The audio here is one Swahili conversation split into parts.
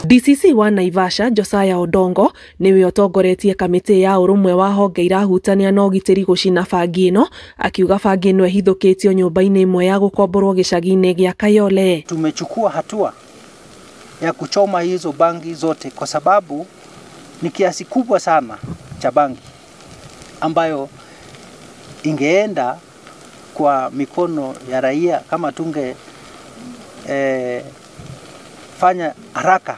DCC wa Naivasha Josiah Odongo niwe otongoretie kamiti ya urumwe wa honge irahutania na ugitiri gucina bangi ino, akiuga bangi ino ehithukitio nyumba-ini imwe ya gukomborwo gicagi-ini gia Kayole. Tumechukua hatua ya kuchoma hizo bangi zote kwa sababu ni kiasi kubwa sana cha bangi ambayo ingeenda kwa mikono ya raia kama tunge fanya haraka,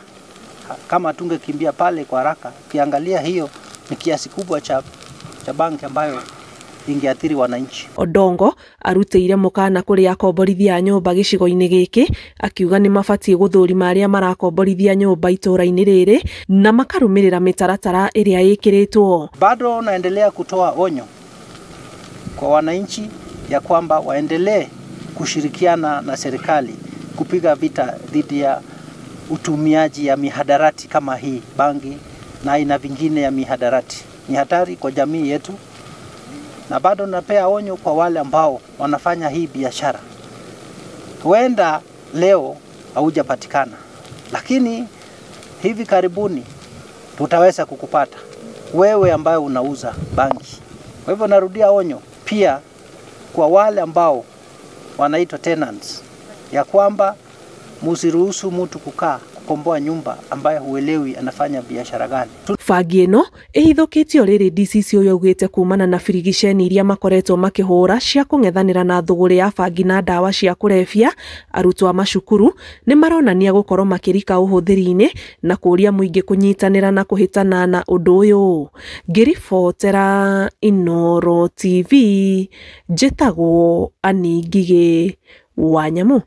kama tungekimbia pale kwa haraka. Kiangalia hiyo ni kiasi kubwa cha bangi ambayo ingeathiri wananchi. Odongo arutĩire mukana kuri akomborithia nyumba gicigo-ini giki, akiuga ni mabatie guthurima aria marakomborithia nyumba itura-ini riri na makarumirira mitaratara iria ikiritwo. Bado naendelea kutoa onyo kwa wananchi ya kwamba waendelee kushirikiana na serikali kupiga vita dhidi ya utumiaji ya mihadarati kama hii bangi na aina vingine ya mihadarati. Ni hatari kwa jamii yetu, na bado napea onyo kwa wale ambao wanafanya hii biashara. Huenda leo haujapatikana, lakini hivi karibuni tutaweza kukupata wewe ambaye unauza bangi. Kwa hivyo narudia onyo pia kwa wale ambao wanaitwa tenants ya kwamba musiruhusu mtu kukomboa nyumba ambaye huelewi anafanya biashara gani. Bangi ino ihithukitio riri DCC uyu augite kumana na firigiceni iria makoretwo makihura cia kung'ethanira na thuguri ya bangi na dawa cia kurefia. Arutwo a macukuru ni maronania gukorwo makirika uhuthiri-ini na kuria muingi kunyitanira na kuhitana na undu uyu. Ngiribotera Inooro TV, njitagwo Annie Ngigĩ Wanyamu.